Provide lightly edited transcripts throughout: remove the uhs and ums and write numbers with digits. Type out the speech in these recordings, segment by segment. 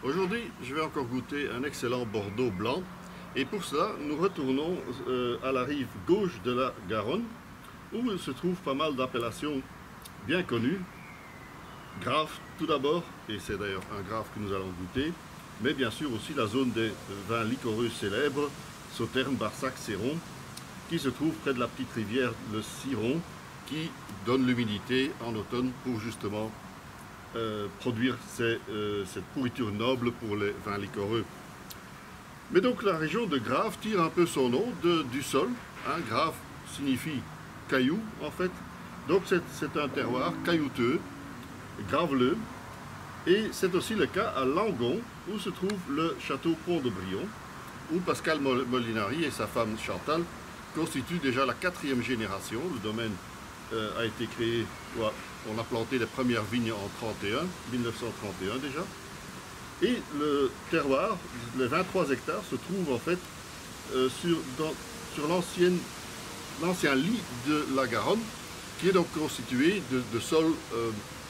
Aujourd'hui, je vais encore goûter un excellent Bordeaux blanc. Et pour cela, nous retournons à la rive gauche de la Garonne, où il se trouve pas mal d'appellations bien connues. Grave tout d'abord, et c'est d'ailleurs un Grave que nous allons goûter, mais bien sûr aussi la zone des vins liquoreux célèbres, Sauternes, Barsac, Céron, qui se trouve près de la petite rivière le Ciron, qui donne l'humidité en automne pour justement produire cette pourriture noble pour les vins liquoreux. Mais donc la région de Grave tire un peu son nom du sol. Grave signifie caillou en fait. Donc c'est un terroir caillouteux, graveleux. Et c'est aussi le cas à Langon, où se trouve le château Pont-de-Brion, où Pascal Molinari et sa femme Chantal constituent déjà la 4e génération. Le domaine a été créé, on a planté les premières vignes en 1931 déjà. Et le terroir, les 23 hectares, se trouve en fait sur l'ancien lit de la Garonne, qui est donc constitué de sols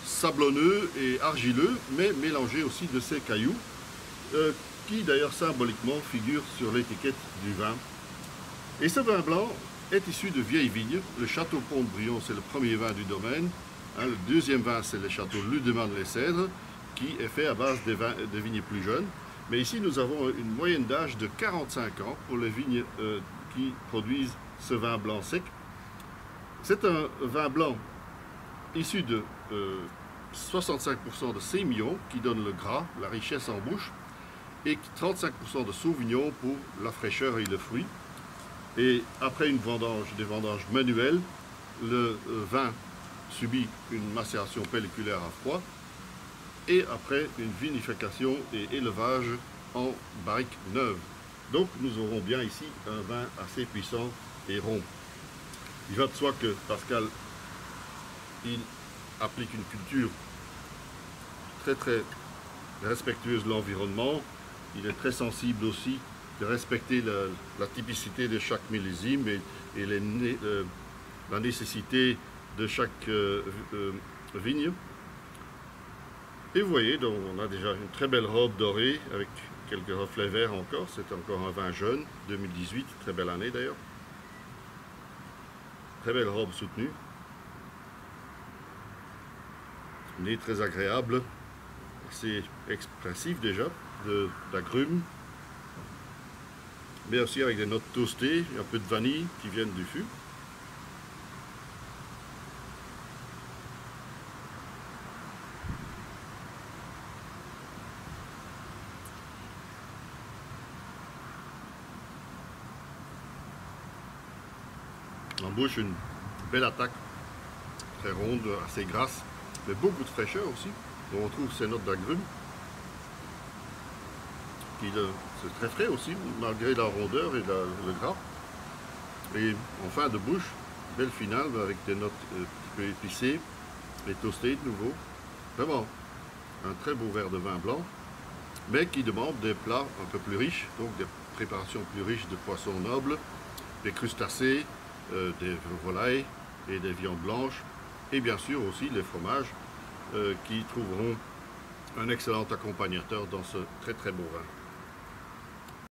sablonneux et argileux, mais mélangés aussi de ces cailloux, qui d'ailleurs symboliquement figurent sur l'étiquette du vin. Et ce vin blanc est issu de vieilles vignes. Le château Pont-de-Brion, c'est le premier vin du domaine. Le deuxième vin, c'est le château Ludemann-les-Cèdres, qui est fait à base des vignes plus jeunes. Mais ici, nous avons une moyenne d'âge de 45 ans pour les vignes qui produisent ce vin blanc sec. C'est un vin blanc issu de 65% de sémillon qui donne le gras, la richesse en bouche, et 35% de sauvignon pour la fraîcheur et le fruit. Et après des vendanges manuelles, le vin subit une macération pelliculaire à froid, et après une vinification et élevage en barrique neuve. Donc nous aurons bien ici un vin assez puissant et rond. Il va de soi que Pascal, il applique une culture très respectueuse de l'environnement. Il est très sensible aussi de respecter la typicité de chaque millésime et la nécessité de chaque vigne. Et vous voyez, donc, on a déjà une très belle robe dorée avec quelques reflets verts encore. C'est encore un vin jeune, 2018, très belle année d'ailleurs. Très belle robe soutenue. Nez très agréable, assez expressif déjà, d'agrumes. Mais aussi avec des notes toastées, un peu de vanille qui viennent du fût. En bouche, une belle attaque, très ronde, assez grasse, mais beaucoup de fraîcheur aussi. On retrouve ces notes d'agrumes. C'est très frais aussi, malgré la rondeur et le gras. Et en fin de bouche, belle finale avec des notes un petit peu épicées et toastées de nouveau. Vraiment, un très beau verre de vin blanc, mais qui demande des plats un peu plus riches, donc des préparations plus riches de poissons nobles, des crustacés, des volailles et des viandes blanches, et bien sûr aussi les fromages qui trouveront un excellent accompagnateur dans ce très beau vin.